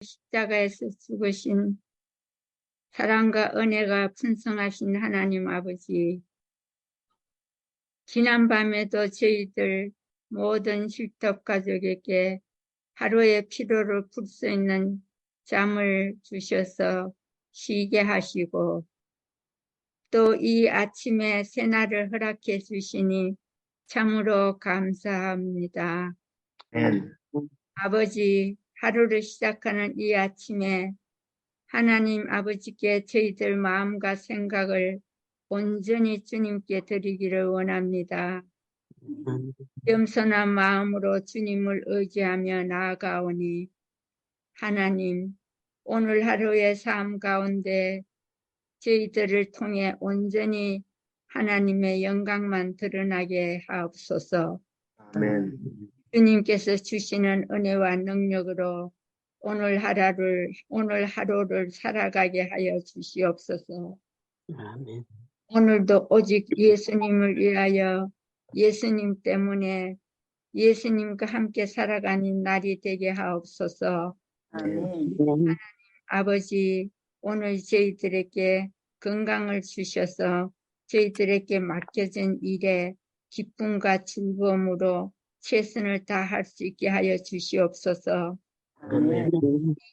십자가에서 죽으신 사랑과 은혜가 풍성하신 하나님 아버지, 지난밤에도 저희들 모든 실톱 가족에게 하루의 피로를 풀 수 있는 잠을 주셔서 쉬게 하시고, 또 이 아침에 새날을 허락해 주시니 참으로 감사합니다. 아버지, 하루를 시작하는 이 아침에 하나님 아버지께 저희들 마음과 생각을 온전히 주님께 드리기를 원합니다. 겸손한 마음으로 주님을 의지하며 나아가오니 하나님, 오늘 하루의 삶 가운데 저희들을 통해 온전히 하나님의 영광만 드러나게 하옵소서. 아멘. 주님께서 주시는 은혜와 능력으로 오늘 하루를 살아가게 하여 주시옵소서. 아멘. 오늘도 오직 예수님을 위하여 예수님 때문에 예수님과 함께 살아가는 날이 되게 하옵소서. 아멘. 아버지, 오늘 저희들에게 건강을 주셔서 저희들에게 맡겨진 일에 기쁨과 즐거움으로 최선을 다할 수 있게 하여 주시옵소서. 아멘.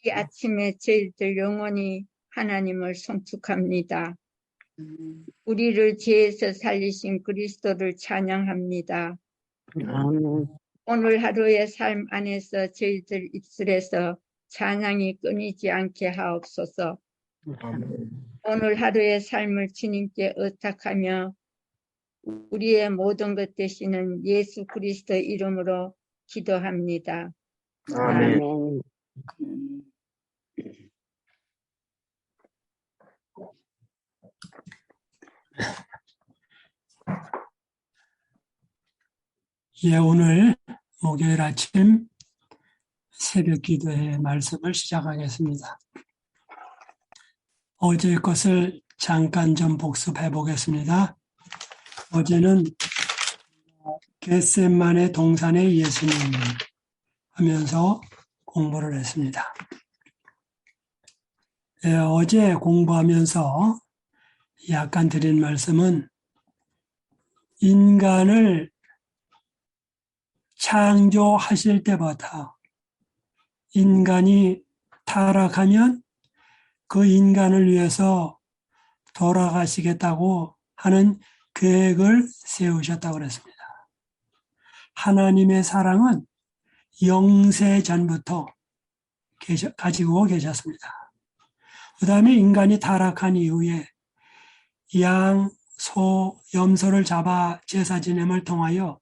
이 아침에 저희들 영원히 하나님을 송축합니다. 우리를 죄에서 살리신 그리스도를 찬양합니다. 아멘. 오늘 하루의 삶 안에서 저희들 입술에서 찬양이 끊이지 않게 하옵소서. 아멘. 오늘 하루의 삶을 주님께 의탁하며 우리의 모든 것 되시는 예수 그리스도의 이름으로 기도합니다. 아멘. 예, 오늘 목요일 아침 새벽 기도의 말씀을 시작하겠습니다. 어제 것을 잠깐 좀 복습해 보겠습니다. 어제는 겟셋마네 동산의 예수님 하면서 공부를 했습니다. 예, 어제 공부하면서 약간 드린 말씀은 인간을 창조하실 때부터 인간이 타락하면 그 인간을 위해서 돌아가시겠다고 하는 계획을 세우셨다고 그랬습니다. 하나님의 사랑은 영세 전부터 가지고 계셨습니다. 그 다음에 인간이 타락한 이후에 양, 소, 염소를 잡아 제사 지냄을 통하여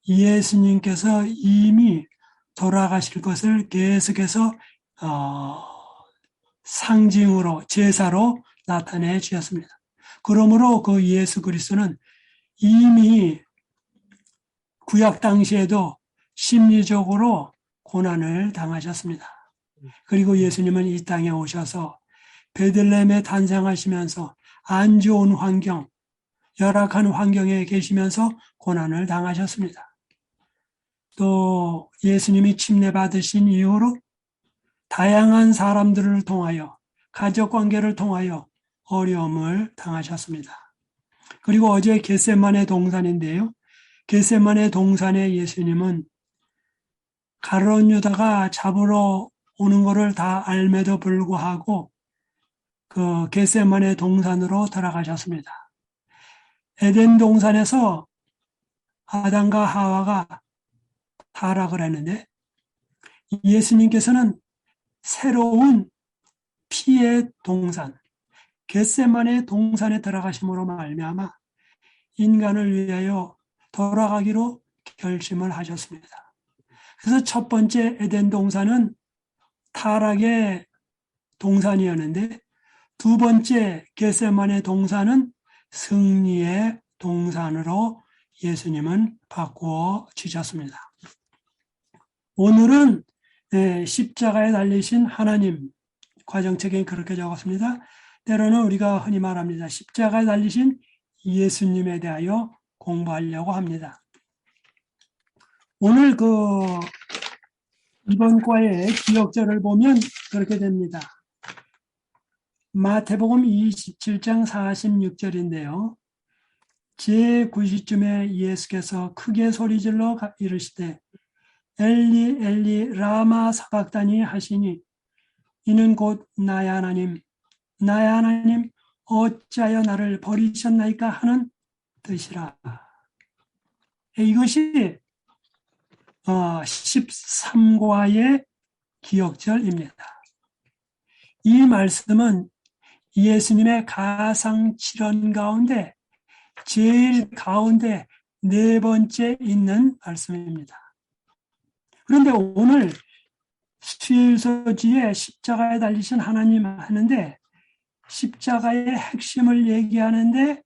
예수님께서 이미 돌아가실 것을 계속해서 상징으로 제사로 나타내 주셨습니다. 그러므로 그 예수 그리스도는 이미 구약 당시에도 심리적으로 고난을 당하셨습니다. 그리고 예수님은 이 땅에 오셔서 베들레헴에 탄생하시면서 안 좋은 환경, 열악한 환경에 계시면서 고난을 당하셨습니다. 또 예수님이 침례받으신 이후로 다양한 사람들을 통하여 가족관계를 통하여 어려움을 당하셨습니다. 그리고 어제 겟세마네 동산인데요. 겟세마네 동산에 예수님은 가룟 유다가 잡으러 오는 것을 다 알매도 불구하고 그 겟세마네 동산으로 들어가셨습니다. 에덴 동산에서 아담과 하와가 타락을 했는데 예수님께서는 새로운 피의 동산, 겟세마네 동산에 들어가심으로 말미암아 인간을 위하여 돌아가기로 결심을 하셨습니다. 그래서 첫 번째 에덴 동산은 타락의 동산이었는데 두 번째 겟세마네 동산은 승리의 동산으로 예수님은 바꾸어 주셨습니다. 오늘은 십자가에 달리신 하나님, 과정책에 그렇게 적었습니다. 때로는 우리가 흔히 말합니다. 십자가에 달리신 예수님에 대하여 공부하려고 합니다. 오늘 이번 과의 기억절을 보면 그렇게 됩니다. 마태복음 27장 46절인데요. 제9시쯤에 예수께서 크게 소리질러 이르시되 엘리 엘리 라마 사박다니 하시니 이는 곧 나의 하나님 나의 하나님 어찌하여 나를 버리셨나이까 하는 뜻이라. 이것이 13과의 기억절입니다. 이 말씀은 예수님의 가상칠언 가운데 제일 가운데 네 번째 있는 말씀입니다. 그런데 오늘 수일소지에 십자가에 달리신 하나님 하는데 십자가의 핵심을 얘기하는데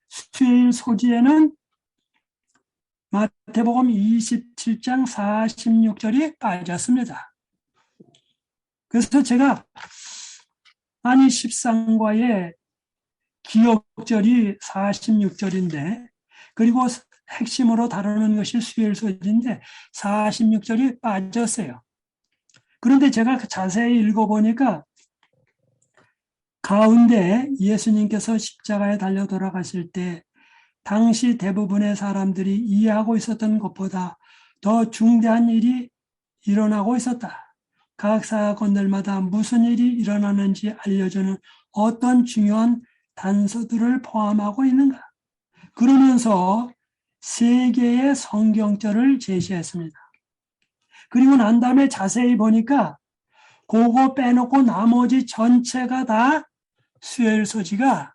수일소지에는 마태복음 27장 46절이 빠졌습니다. 그래서 제가 아니 13과의 기억절이 46절인데 그리고 핵심으로 다루는 것이 수일소지인데 46절이 빠졌어요. 그런데 제가 자세히 읽어보니까 가운데 예수님께서 십자가에 달려 돌아가실 때 당시 대부분의 사람들이 이해하고 있었던 것보다 더 중대한 일이 일어나고 있었다. 각 사건들마다 무슨 일이 일어나는지 알려주는 어떤 중요한 단서들을 포함하고 있는가. 그러면서 세 개의 성경절을 제시했습니다. 그리고 난 다음에 자세히 보니까 그거 빼놓고 나머지 전체가 다 수일소지가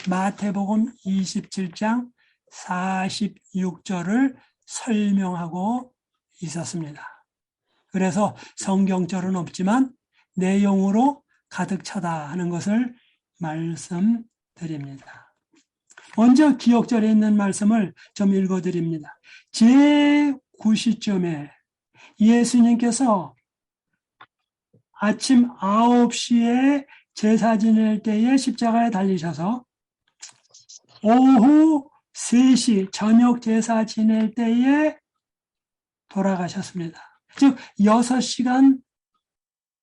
마태복음 27장 46절을 설명하고 있었습니다. 그래서 성경절은 없지만 내용으로 가득 차다 하는 것을 말씀드립니다. 먼저 기억절에 있는 말씀을 좀 읽어드립니다. 제9시쯤에 예수님께서 아침 9시에 제사 지낼 때에 십자가에 달리셔서 오후 3시 저녁 제사 지낼 때에 돌아가셨습니다. 즉 6시간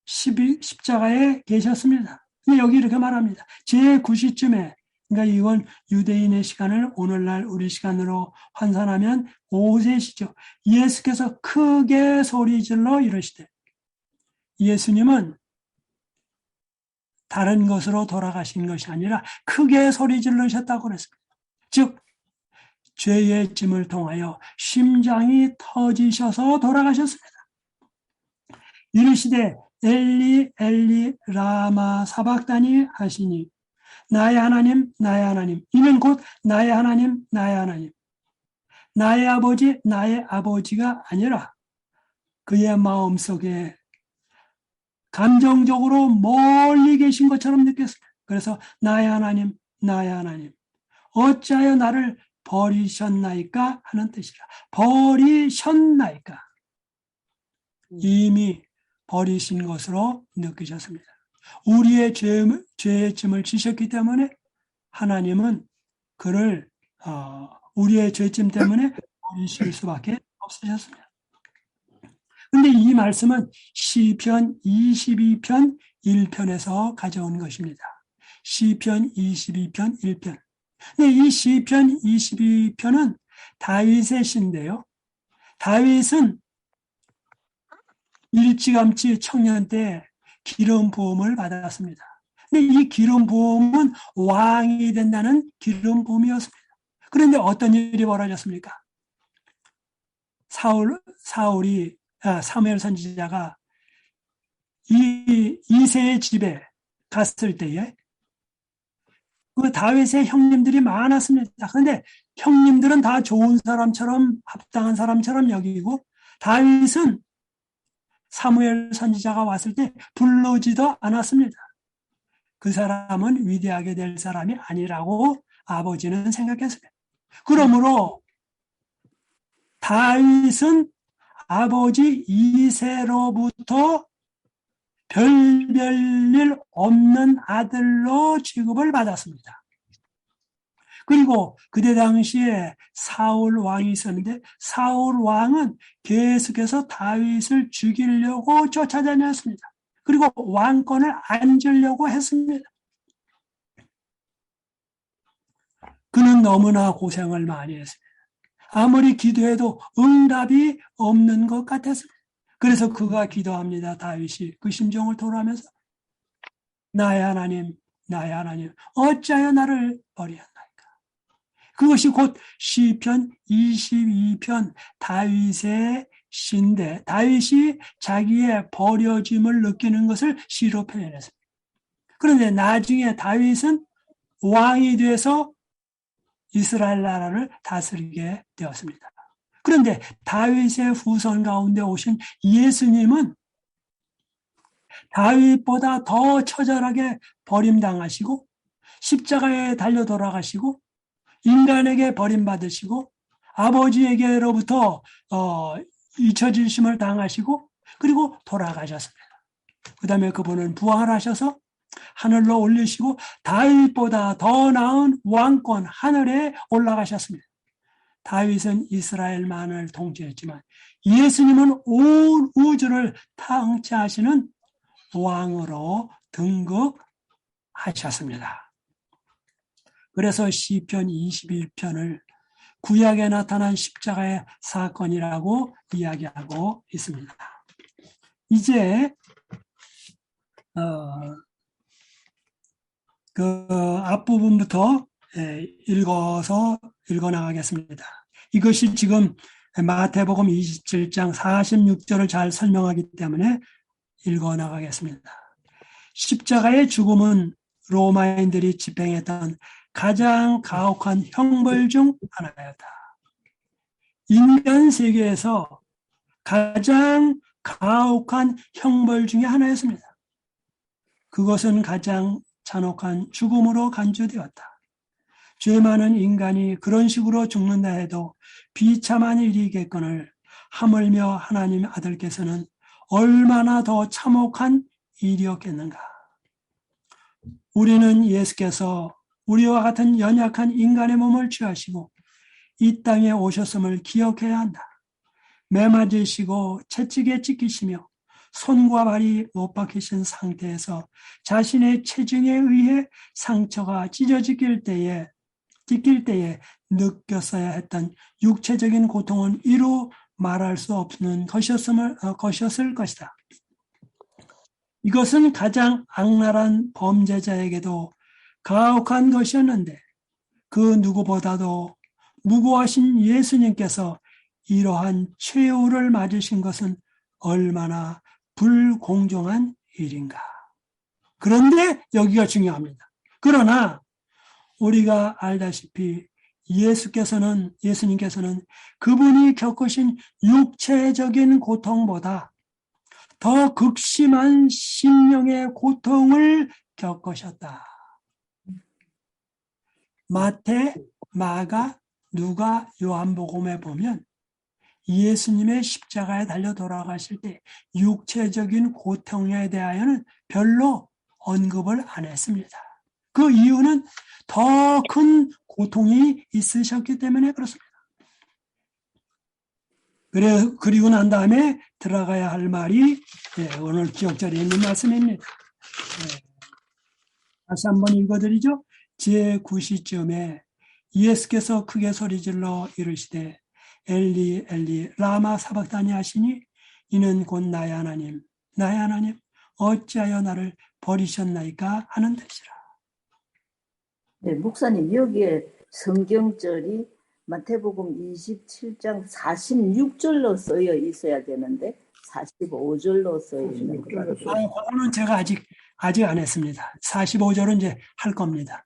십자가에 계셨습니다. 근데 여기 이렇게 말합니다. 제9시쯤에 그러니까 이건 유대인의 시간을 오늘날 우리 시간으로 환산하면 오후 3시죠. 예수께서 크게 소리질러 이르시되 예수님은 다른 것으로 돌아가신 것이 아니라 크게 소리 질르셨다고 그랬습니다. 즉 죄의 짐을 통하여 심장이 터지셔서 돌아가셨습니다. 이르시되 엘리 엘리 라마 사박다니 하시니 나의 하나님 나의 하나님 이는 곧 나의 하나님 나의 하나님 나의 아버지 나의 아버지가 아니라 그의 마음속에 감정적으로 멀리 계신 것처럼 느꼈습니다. 그래서 나의 하나님 나의 하나님 어찌하여 나를 버리셨나이까 하는 뜻이라. 버리셨나이까 이미 버리신 것으로 느끼셨습니다. 우리의 죄의 짐을 지셨기 때문에 하나님은 그를 우리의 죄짐 때문에 버리실 수밖에 없으셨습니다. 그런데 이 말씀은 시편 22편 1편에서 가져온 것입니다. 시편 22편 1편. 근데 이 시편 22편은 다윗의 시인데요. 다윗은 일찌감치 청년 때 기름 부음을 받았습니다. 근데 이 기름 부음은 왕이 된다는 기름 부음이었습니다. 그런데 어떤 일이 벌어졌습니까? 사무엘 선지자가 이새의 집에 갔을 때에 그 다윗의 형님들이 많았습니다. 그런데 형님들은 다 좋은 사람처럼 합당한 사람처럼 여기고 다윗은 사무엘 선지자가 왔을 때 부르지도 않았습니다. 그 사람은 위대하게 될 사람이 아니라고 아버지는 생각했습니다. 그러므로 다윗은 아버지 이새로부터 별별일 없는 아들로 취급을 받았습니다. 그리고 그때 당시에 사울 왕이 있었는데 사울 왕은 계속해서 다윗을 죽이려고 쫓아다녔습니다. 그리고 왕권을 앉으려고 했습니다. 그는 너무나 고생을 많이 했습니다. 아무리 기도해도 응답이 없는 것 같았습니다. 그래서 그가 기도합니다. 다윗이 그 심정을 토로하면서 나의 하나님, 나의 하나님, 어찌하여 나를 버리었나이까. 그것이 곧 시편 22편 다윗의 시인데 다윗이 자기의 버려짐을 느끼는 것을 시로 표현했습니다. 그런데 나중에 다윗은 왕이 돼서 이스라엘 나라를 다스리게 되었습니다. 그런데 다윗의 후손 가운데 오신 예수님은 다윗보다 더 처절하게 버림당하시고 십자가에 달려 돌아가시고 인간에게 버림받으시고 아버지에게로부터 잊혀지심을 당하시고 그리고 돌아가셨습니다. 그 다음에 그분은 부활하셔서 하늘로 올리시고 다윗보다 더 나은 왕권 하늘에 올라가셨습니다. 다윗은 이스라엘만을 통치했지만 예수님은 온 우주를 통치하시는 왕으로 등극하셨습니다. 그래서 시편 21편을 구약에 나타난 십자가의 사건이라고 이야기하고 있습니다. 이제 그 앞부분부터 읽어 나가겠습니다. 이것이 지금 마태복음 27장 46절을 잘 설명하기 때문에 읽어 나가겠습니다. 십자가의 죽음은 로마인들이 집행했던 가장 가혹한 형벌 중 하나였다. 인간 세계에서 가장 가혹한 형벌 중에 하나였습니다. 그것은 가장 잔혹한 죽음으로 간주되었다. 죄 많은 인간이 그런 식으로 죽는다 해도 비참한 일이겠거늘 하물며 하나님 아들께서는 얼마나 더 참혹한 일이었겠는가. 우리는 예수께서 우리와 같은 연약한 인간의 몸을 취하시고 이 땅에 오셨음을 기억해야 한다. 매맞으시고 채찍에 찢기시며 손과 발이 못 박히신 상태에서 자신의 체중에 의해 상처가 찢길 때에 느꼈어야 했던 육체적인 고통은 이루 말할 수 없는 것이었을 것이다. 이것은 가장 악랄한 범죄자에게도 가혹한 것이었는데 그 누구보다도 무고하신 예수님께서 이러한 최후를 맞으신 것은 얼마나 불공정한 일인가. 그런데 여기가 중요합니다. 그러나 우리가 알다시피 예수님께서는 그분이 겪으신 육체적인 고통보다 더 극심한 심령의 고통을 겪으셨다. 마태, 마가, 누가, 요한복음에 보면 예수님의 십자가에 달려 돌아가실 때 육체적인 고통에 대하여는 별로 언급을 안 했습니다. 그 이유는 더 큰 고통이 있으셨기 때문에 그렇습니다. 그리고 난 다음에 들어가야 할 말이 오늘 기억자리에 있는 말씀입니다. 다시 한번 읽어드리죠. 제9시쯤에 예수께서 크게 소리질러 이르시되 엘리 엘리 라마 사박다니 하시니 이는 곧 나의 하나님 나의 하나님 어찌하여 나를 버리셨나이까 하는 뜻이라. 네, 목사님 여기에 성경절이 마태복음 27장 46절로 쓰여 있어야 되는데 45절로 쓰여 있는 거예요. 그거는 제가 아직 안 했습니다. 45절은 이제 할 겁니다.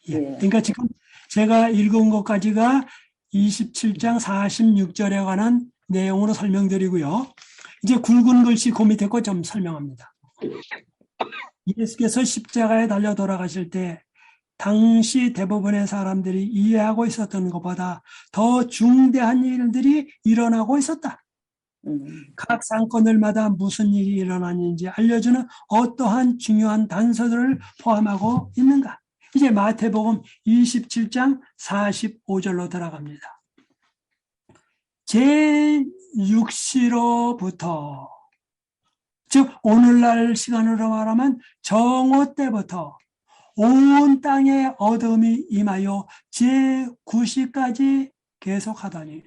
예. 네. 그러니까 지금 제가 읽은 것까지가 27장 46절에 관한 내용으로 설명드리고요. 이제 굵은 글씨 그 밑에 거 좀 설명합니다. 예수께서 십자가에 달려 돌아가실 때 당시 대부분의 사람들이 이해하고 있었던 것보다 더 중대한 일들이 일어나고 있었다. 각 사건들마다 무슨 일이 일어났는지 알려주는 어떠한 중요한 단서들을 포함하고 있는가. 이제 마태복음 27장 45절로 들어갑니다. 제6시로부터, 즉 오늘날 시간으로 말하면 정오 때부터 온 땅에 어둠이 임하여 제9시까지 계속하더니,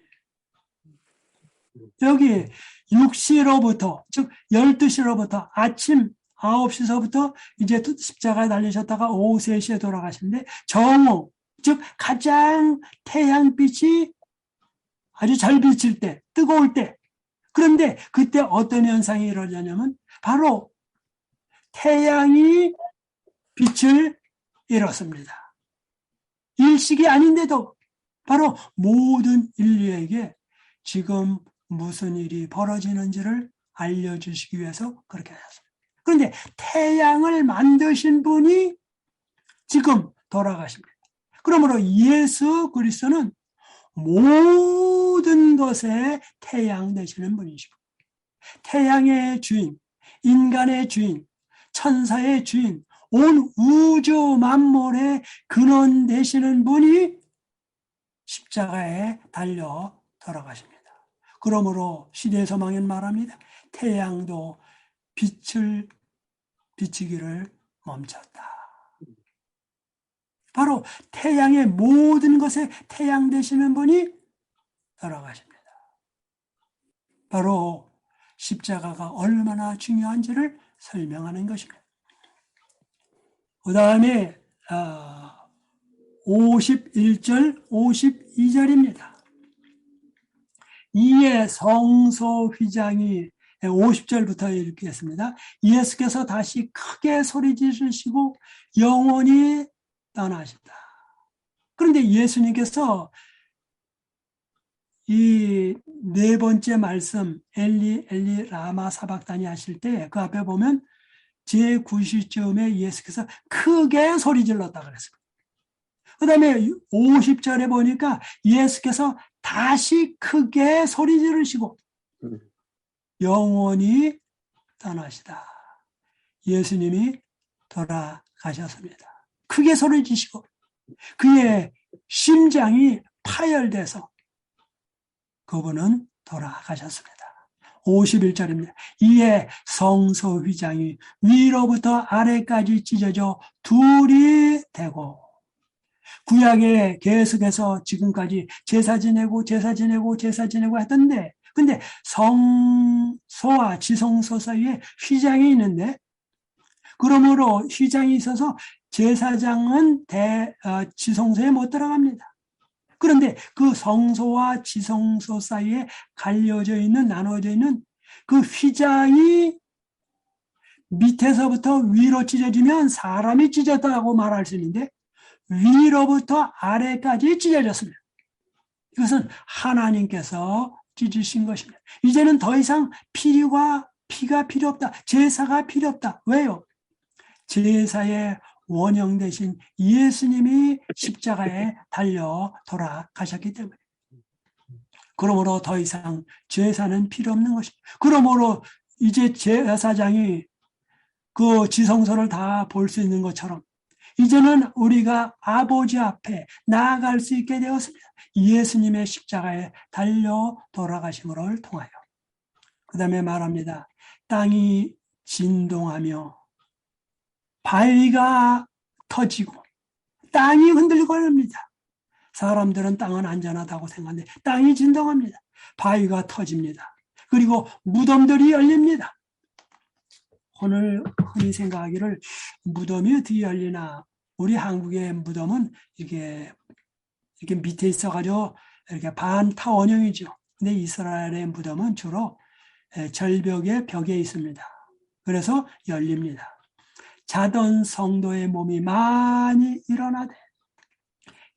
여기 6시로부터, 즉 12시로부터 아침 9시서부터 이제 십자가에 달리셨다가 오후 3시에 돌아가시는데, 정오, 즉 가장 태양빛이 아주 잘 비칠 때, 뜨거울 때, 그런데 그때 어떤 현상이 일어나냐면 바로 태양이 빛을 잃었습니다. 일식이 아닌데도 바로 모든 인류에게 지금 무슨 일이 벌어지는지를 알려주시기 위해서 그렇게 하셨습니다. 그런데 태양을 만드신 분이 지금 돌아가십니다. 그러므로 예수 그리스도는 모든 것에 태양 되시는 분이시고, 태양의 주인, 인간의 주인, 천사의 주인, 온 우주 만물의 근원 되시는 분이 십자가에 달려 돌아가십니다. 그러므로 시대의 소망은 말합니다. 태양도 빛을 비치기를 멈췄다. 바로 태양의 모든 것에 태양 되시는 분이 돌아가십니다. 바로 십자가가 얼마나 중요한지를 설명하는 것입니다. 그 다음에 51절, 52절입니다. 이에 성소 휘장이 50절부터 읽겠습니다. 예수께서 다시 크게 소리 지르시고 영원히 떠나신다. 그런데 예수님께서 이 네 번째 말씀 엘리 엘리 라마 사박다니 하실 때 그 앞에 보면 제9시쯤에 예수께서 크게 소리 질렀다 그랬습니다. 그 다음에 50절에 보니까 예수께서 다시 크게 소리 지르시고 영원히 떠나시다. 예수님이 돌아가셨습니다. 크게 소리 지시고 그의 심장이 파열돼서 그분은 돌아가셨습니다. 51절입니다. 이에 성소 휘장이 위로부터 아래까지 찢어져 둘이 되고, 구약에 계속해서 지금까지 제사 지내고 했던데, 근데 성소와 지성소 사이에 휘장이 있는데, 그러므로 휘장이 있어서 제사장은 지성소에 못 들어갑니다. 그런데 그 성소와 지성소 사이에 갈려져 있는, 나눠져 있는 그 휘장이 밑에서부터 위로 찢어지면 사람이 찢었다고 말할 수 있는데 위로부터 아래까지 찢어졌습니다. 이것은 하나님께서 찢으신 것입니다. 이제는 더 이상 피가 필요 없다. 제사가 필요 없다. 왜요? 제사의 원형 대신 예수님이 십자가에 달려 돌아가셨기 때문에. 그러므로 더 이상 제사는 필요 없는 것입니다. 그러므로 이제 제사장이 그 지성소를 다 볼 수 있는 것처럼 이제는 우리가 아버지 앞에 나아갈 수 있게 되었습니다. 예수님의 십자가에 달려 돌아가심을 통하여. 그 다음에 말합니다. 땅이 진동하며 바위가 터지고 땅이 흔들리고 합니다. 사람들은 땅은 안전하다고 생각하는데 땅이 진동합니다. 바위가 터집니다. 그리고 무덤들이 열립니다. 오늘 흔히 생각하기를 무덤이 어떻게 열리나. 우리 한국의 무덤은 이렇게 밑에 있어가지고 이렇게 반타원형이죠. 근데 이스라엘의 무덤은 주로 절벽의 벽에 있습니다. 그래서 열립니다. 자던 성도의 몸이 많이 일어나되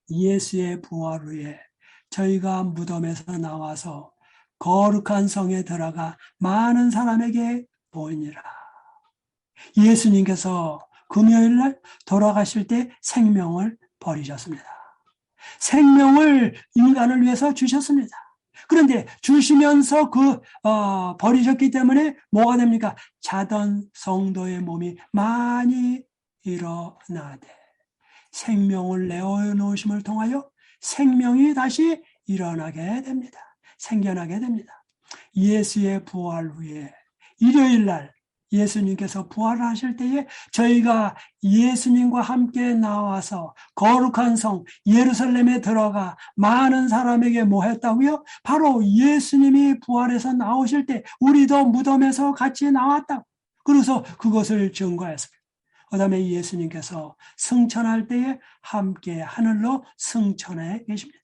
예수의 부활 후에 저희가 무덤에서 나와서 거룩한 성에 들어가 많은 사람에게 보이니라. 예수님께서 금요일날 돌아가실 때 생명을 버리셨습니다. 생명을 인간을 위해서 주셨습니다. 그런데 주시면서 버리셨기 때문에 뭐가 됩니까? 자던 성도의 몸이 많이 일어나되 생명을 내어놓으심을 통하여 생명이 다시 일어나게 됩니다. 생겨나게 됩니다. 예수의 부활 후에 일요일 날 예수님께서 부활하실 때에 저희가 예수님과 함께 나와서 거룩한 성 예루살렘에 들어가 많은 사람에게 뭐 했다고요? 바로 예수님이 부활해서 나오실 때 우리도 무덤에서 같이 나왔다. 그래서 그것을 증거했습니다. 그 다음에 예수님께서 승천할 때에 함께 하늘로 승천해 계십니다.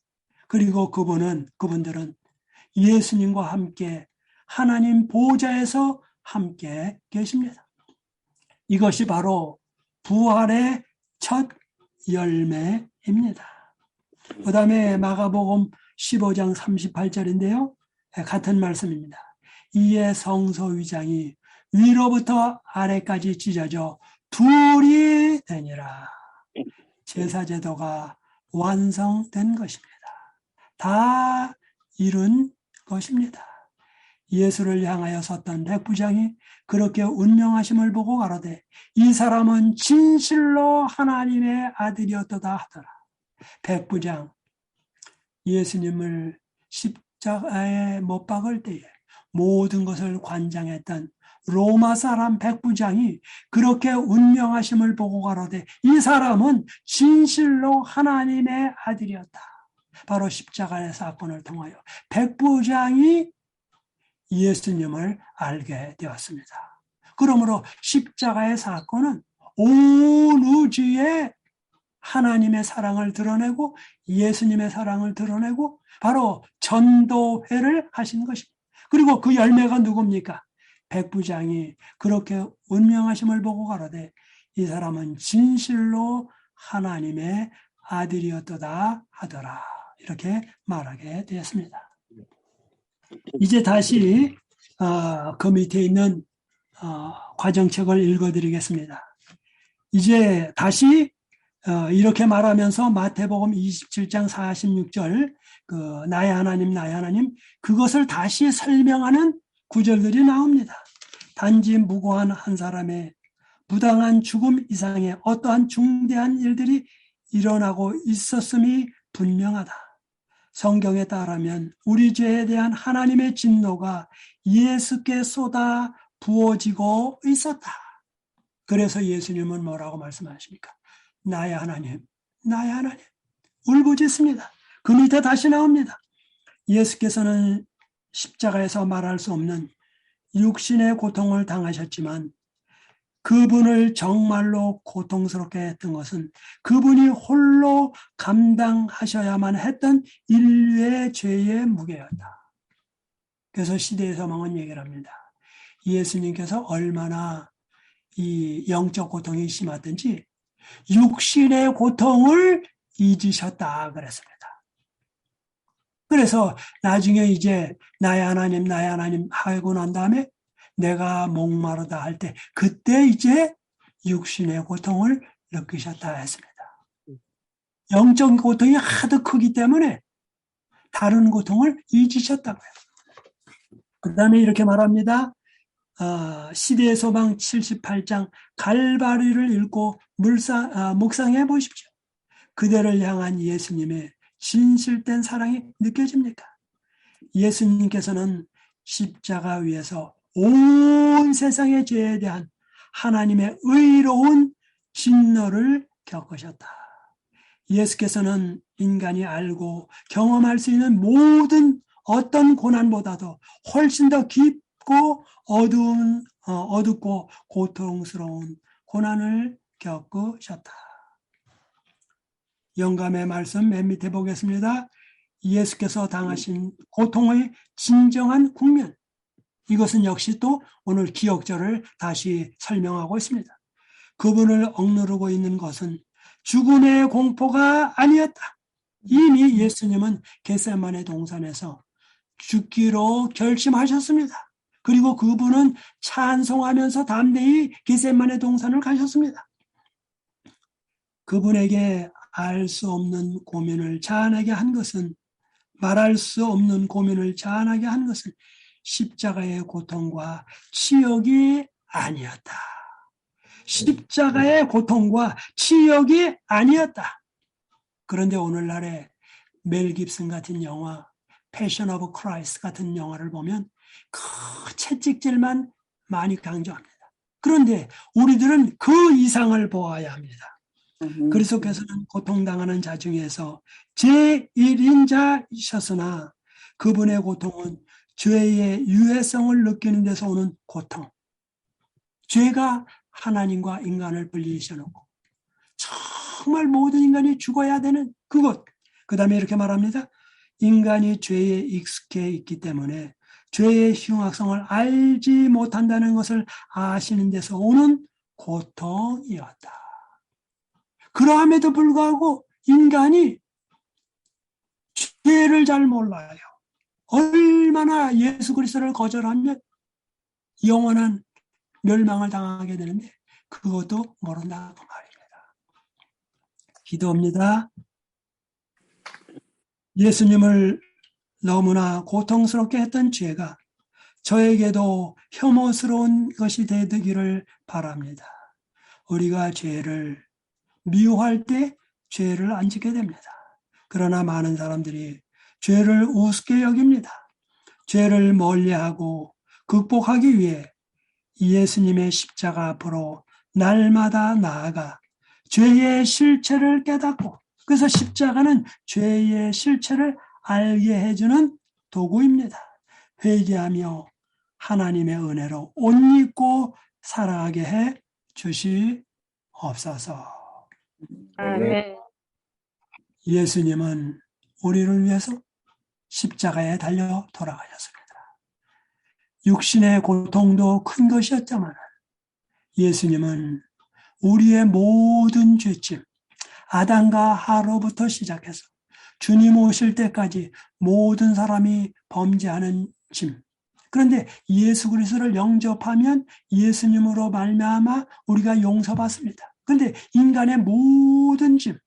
그리고 그분들은 예수님과 함께 하나님 보좌에서 함께 계십니다. 이것이 바로 부활의 첫 열매입니다. 그 다음에 마가복음 15장 38절인데요. 같은 말씀입니다. 이에 성소위장이 위로부터 아래까지 찢어져 둘이 되니라. 제사제도가 완성된 것입니다. 다 이룬 것입니다. 예수를 향하여 섰던 백부장이 그렇게 운명하심을 보고 가로되 이 사람은 진실로 하나님의 아들이었도다 하더라. 백부장, 예수님을 십자가에 못 박을 때에 모든 것을 관장했던 로마 사람 백부장이 그렇게 운명하심을 보고 가로되 이 사람은 진실로 하나님의 아들이었다. 바로 십자가의 사건을 통하여 백부장이 예수님을 알게 되었습니다. 그러므로 십자가의 사건은 온 우주에 하나님의 사랑을 드러내고 예수님의 사랑을 드러내고 바로 전도회를 하신 것입니다. 그리고 그 열매가 누굽니까? 백부장이 그렇게 운명하심을 보고 가로되 이 사람은 진실로 하나님의 아들이었도다 하더라. 이렇게 말하게 되었습니다. 이제 다시 그 밑에 있는 과정책을 읽어드리겠습니다. 이제 다시 이렇게 말하면서 마태복음 27장 46절 그 나의 하나님 그것을 다시 설명하는 구절들이 나옵니다. 단지 무고한 한 사람의 부당한 죽음 이상의 어떠한 중대한 일들이 일어나고 있었음이 분명하다. 성경에 따르면 우리 죄에 대한 하나님의 진노가 예수께 쏟아 부어지고 있었다. 그래서 예수님은 뭐라고 말씀하십니까? 나의 하나님, 나의 하나님. 울부짖습니다. 그 밑에 다시 나옵니다. 예수께서는 십자가에서 말할 수 없는 육신의 고통을 당하셨지만 그분을 정말로 고통스럽게 했던 것은 그분이 홀로 감당하셔야만 했던 인류의 죄의 무게였다. 그래서 시대의 소망은 얘기를 합니다. 예수님께서 얼마나 이 영적 고통이 심하든지 육신의 고통을 잊으셨다 그랬습니다. 그래서 나중에 이제 나의 하나님 하고 난 다음에 내가 목마르다 할 때 그때 이제 육신의 고통을 느끼셨다 했습니다. 영적 고통이 하도 크기 때문에 다른 고통을 잊으셨다고요. 그 다음에 이렇게 말합니다. 시대의 소망 78장 갈바리를 읽고 묵상해 보십시오. 그대를 향한 예수님의 진실된 사랑이 느껴집니까? 예수님께서는 십자가 위에서 온 세상의 죄에 대한 하나님의 의로운 진노를 겪으셨다. 예수께서는 인간이 알고 경험할 수 있는 모든 어떤 고난보다도 훨씬 더 깊고 어둡고 고통스러운 고난을 겪으셨다. 영감의 말씀 맨 밑에 보겠습니다. 예수께서 당하신 고통의 진정한 국면. 이것은 역시 또 오늘 기억절을 다시 설명하고 있습니다. 그분을 억누르고 있는 것은 죽음의 공포가 아니었다. 이미 예수님은 겟세마네 동산에서 죽기로 결심하셨습니다. 그리고 그분은 찬송하면서 담대히 겟세마네 동산을 가셨습니다. 그분에게 알 수 없는 고민을 자아내게 한 것은 말할 수 없는 고민을 자아내게 한 것은 십자가의 고통과 치욕이 아니었다. 십자가의 고통과 치욕이 아니었다. 그런데 오늘날에 멜 깁슨 같은 영화, 패션 오브 크라이스트 같은 영화를 보면 그 채찍질만 많이 강조합니다. 그런데 우리들은 그 이상을 보아야 합니다. 그리스도께서는 고통당하는 자 중에서 제1인자이셨으나 그분의 고통은 죄의 유해성을 느끼는 데서 오는 고통. 죄가 하나님과 인간을 분리시켜놓고 정말 모든 인간이 죽어야 되는 그것. 그 다음에 이렇게 말합니다. 인간이 죄에 익숙해 있기 때문에 죄의 흉악성을 알지 못한다는 것을 아시는 데서 오는 고통이었다. 그러함에도 불구하고 인간이 죄를 잘 몰라요. 얼마나 예수 그리스도를 거절하면 영원한 멸망을 당하게 되는데 그것도 모른다고 말입니다. 기도합니다. 예수님을 너무나 고통스럽게 했던 죄가 저에게도 혐오스러운 것이 되기를 바랍니다. 우리가 죄를 미워할 때 죄를 안 짓게 됩니다. 그러나 많은 사람들이 죄를 우습게 여깁니다. 죄를 멀리하고 극복하기 위해 예수님의 십자가 앞으로 날마다 나아가 죄의 실체를 깨닫고 그래서 십자가는 죄의 실체를 알게 해주는 도구입니다. 회개하며 하나님의 은혜로 옷 입고 살아가게 해 주시옵소서. 아멘. 예수님은 우리를 위해서 십자가에 달려 돌아가셨습니다. 육신의 고통도 큰 것이었지만 예수님은 우리의 모든 죄짐, 아담과 하로부터 시작해서 주님 오실 때까지 모든 사람이 범죄하는 짐. 그런데 예수 그리스도를 영접하면 예수님으로 말미암아 우리가 용서받습니다. 그런데 인간의 모든 짐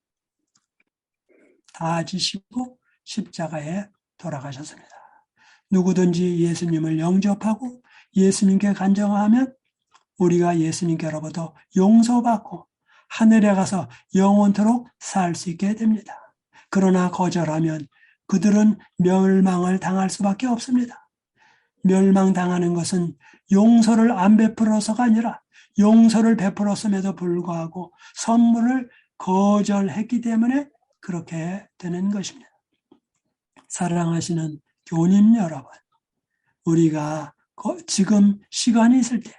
다 지시고 십자가에 돌아가셨습니다. 누구든지 예수님을 영접하고 예수님께 간증하면 우리가 예수님께로부터 용서받고 하늘에 가서 영원토록 살 수 있게 됩니다. 그러나 거절하면 그들은 멸망을 당할 수밖에 없습니다. 멸망당하는 것은 용서를 안 베풀어서가 아니라 용서를 베풀었음에도 불구하고 선물을 거절했기 때문에 그렇게 되는 것입니다. 사랑하시는 교님 여러분, 우리가 지금 시간이 있을 때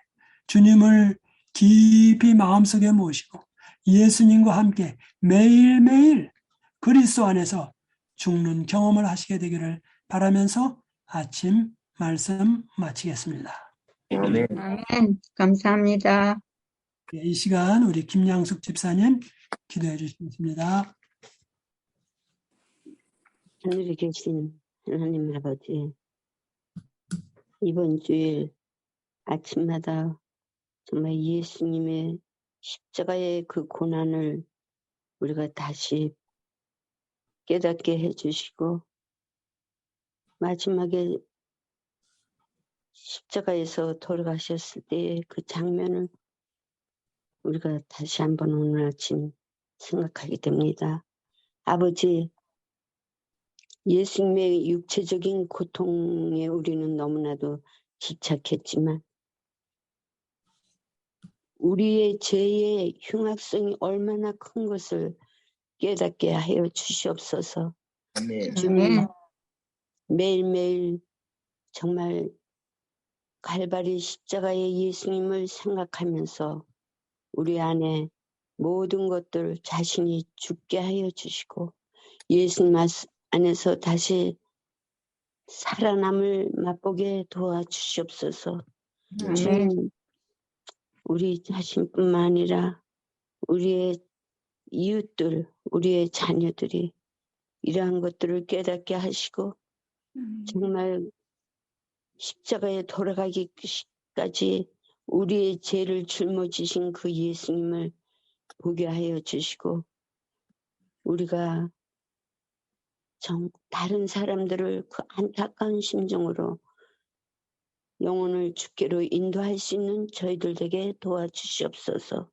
주님을 깊이 마음속에 모시고 예수님과 함께 매일매일 그리스도 안에서 죽는 경험을 하시게 되기를 바라면서 아침 말씀 마치겠습니다. 아멘. 감사합니다. 이 시간 우리 김양숙 집사님 기도해 주시겠습니다. 하늘에 계신 하나님 아버지, 이번 주일 아침마다 정말 예수님의 십자가의 그 고난을 우리가 다시 깨닫게 해주시고 마지막에 십자가에서 돌아가셨을 때의 그 장면을 우리가 다시 한번 오늘 아침 생각하게 됩니다. 아버지, 예수님의 육체적인 고통에 우리는 너무나도 집착했지만 우리의 죄의 흉악성이 얼마나 큰 것을 깨닫게 하여 주시옵소서. 주님, 매일매일 정말 갈바리 십자가의 예수님을 생각하면서 우리 안에 모든 것들 자신이 죽게 하여 주시고 예수님 안에서 다시 살아남을 맛보게 도와주시옵소서. 주님, 우리 자신뿐만 아니라 우리의 이웃들, 우리의 자녀들이 이러한 것들을 깨닫게 하시고 정말 십자가에 돌아가기까지 우리의 죄를 짊어지신 그 예수님을 보게 하여 주시고 우리가 다른 사람들을 그 안타까운 심정으로 영혼을 주께로 인도할 수 있는 저희들 되게 도와주시옵소서.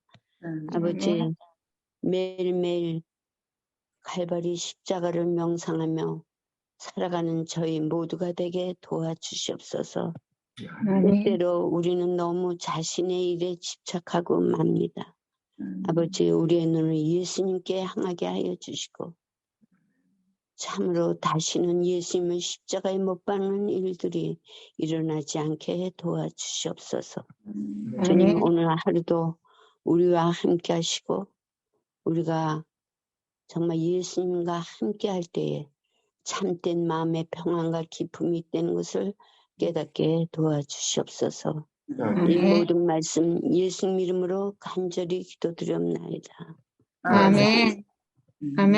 아버지, 매일매일 칼바리 십자가를 명상하며 살아가는 저희 모두가 되게 도와주시옵소서. 아멘. 때때로 우리는 너무 자신의 일에 집착하고 맙니다. 아버지, 우리의 눈을 예수님께 향하게 하여 주시고 참으로 다시는 예수님을 십자가에 못 박는 일들이 일어나지 않게 도와주시옵소서. 주님, 아멘. 오늘 하루도 우리와 함께 하시고 우리가 정말 예수님과 함께 할 때에 참된 마음의 평안과 기쁨이 있다는 것을 깨닫게 도와주시옵소서. 이 아멘. 모든 말씀 예수님 이름으로 간절히 기도드리옵나이다. 아멘. 아멘.